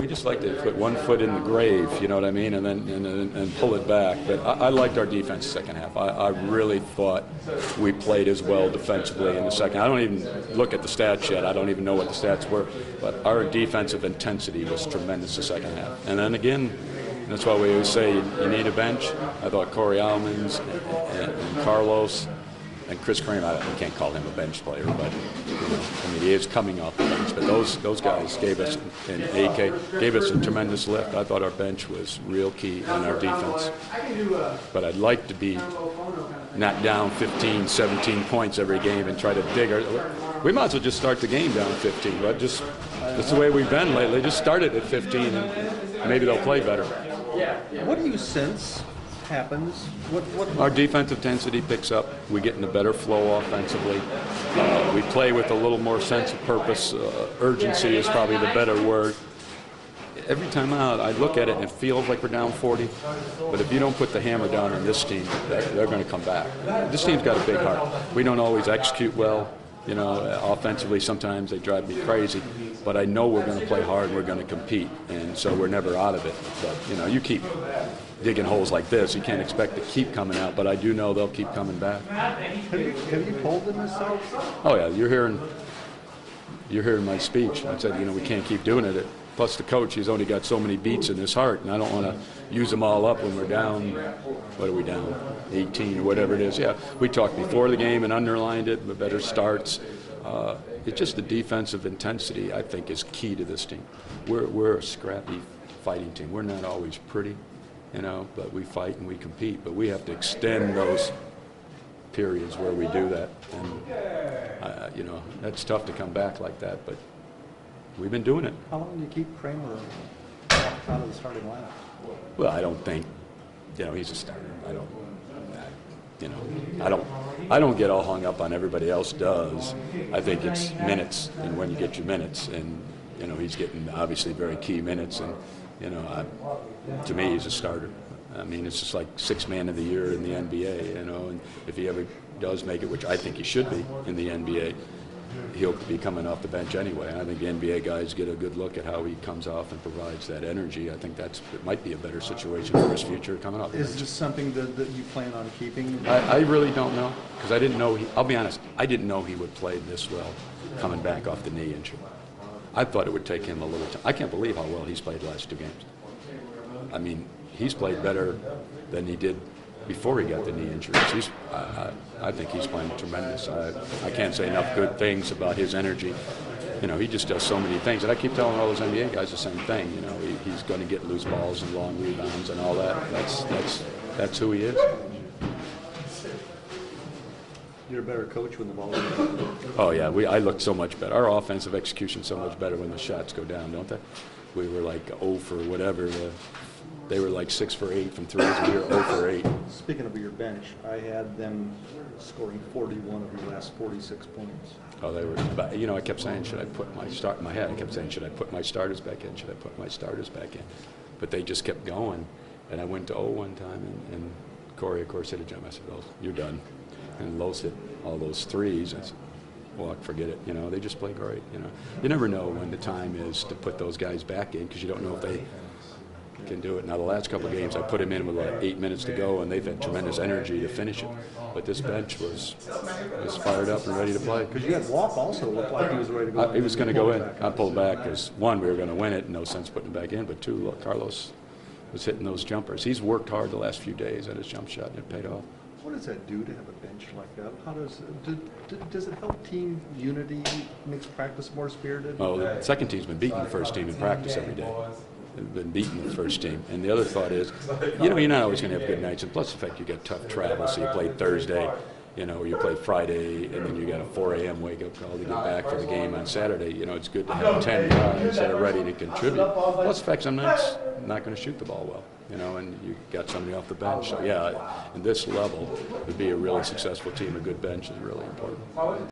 We just like to put one foot in the grave, you know what I mean, and then pull it back. But I liked our defense second half. I really thought we played as well defensively in the second. I don't even look at the stats yet. I don't even know what the stats were. But our defensive intensity was tremendous the second half. And then again, that's why we always say you need a bench. I thought Corey Almans and Carlos and Chris Kramer, I can't call him a bench player, but I mean, he is coming off the bench. But those guys gave us, and AK gave us a tremendous lift. I thought our bench was real key in our defense. But I'd like to be not down 15, 17 points every game and try to dig. We might as well just start the game down 15. But that's the way we've been lately. Just start it at 15, and maybe they'll play better. What do you sense happens? What Our defensive intensity picks up. We get in a better flow offensively. We play with a little more sense of purpose. Urgency is probably the better word. Every time out, I look at it and it feels like we're down 40. But if you don't put the hammer down on this team, they're going to come back. This team's got a big heart. We don't always execute well. You know, offensively, sometimes they drive me crazy. But I know we're going to play hard and we're going to compete. And so we're never out of it. But, you know, you keep digging holes like this, you can't expect to keep coming out. But I do know they'll keep coming back. Have you told them this? Oh, yeah. You're hearing my speech. I said, you know, we can't keep doing it. Plus the coach, he's only got so many beats in his heart, and I don't want to use them all up when we're down, what are we down, 18 or whatever it is. Yeah, we talked before the game and underlined it, but better starts. It's just the defensive intensity, I think, is key to this team. We're a scrappy fighting team. We're not always pretty, you know, but we fight and we compete. But we have to extend those periods where we do that. And, you know, that's tough to come back like that, but we've been doing it. How long do you keep Kramer out of the starting lineup? Well, I don't think, you know, he's a starter. I don't get all hung up on everybody else does. I think it's minutes and when you get your minutes, and you know he's getting obviously very key minutes, and you know, to me he's a starter. I mean, it's just like sixth man of the year in the NBA, you know, and if he ever does make it, which I think he should be in the NBA, he'll be coming off the bench anyway. And I think the NBA guys get a good look at how he comes off and provides that energy. I think it might be a better situation for his future coming up. Is this something that you plan on keeping? I really don't know, because I didn't know. I'll be honest, I didn't know he would play this well coming back off the knee injury. I thought it would take him a little time. I can't believe how well he's played the last two games. I mean, he's played better than he did before he got the knee injuries. I think he's playing tremendous. I can't say enough good things about his energy. You know, he just does so many things. And I keep telling all those NBA guys the same thing. You know, he's going to get loose balls and long rebounds and all that. That's who he is. You're a better coach when the ball is down. Oh, yeah. I look so much better. Our offensive execution's so much better when the shots go down, don't they? We were like 0 for whatever. They were like 6 for 8 from threes, and we were 0 for 8. Speaking of your bench, I had them scoring 41 of your last 46 points. Oh, they were. But, you know, I kept saying, should I put my start in my head? I kept saying, should I put my starters back in? Should I put my starters back in? But they just kept going, and I went to 0 one time, and Corey, of course, hit a jump. I said, "Oh, you're done." And Los hit all those threes. I said, "Well, forget it." You know, they just play great. You know, you never know when the time is to put those guys back in, because you don't know if they can do it. Now, the last couple of games, I put him in with like 8 minutes to go, and they've had tremendous energy to finish it. But this bench was fired up and ready to play. Because you had Walk also looked like he was ready to go in. He was going to go in. I pulled back because, one, we were going to win it, no sense putting him back in, but two, look, Carlos was hitting those jumpers. He's worked hard the last few days at his jump shot, and it paid off. What does that do to have a bench like that? How does it help team unity, makes practice more spirited? Oh, the second team's been beating the first team in practice every day. They've been beating the first team. And the other thought is, you know, you're not always going to have good nights. And plus the fact you got tough travel. So you played Thursday, you know, or you play Friday, and then you got a 4 a.m. wake-up call to get back for the game on Saturday. You know, it's good to have 10 guys that are ready to contribute. Plus the fact some nights not going to shoot the ball well, you know, and you got somebody off the bench. So, yeah, in this level, to be a really successful team, a good bench is really important.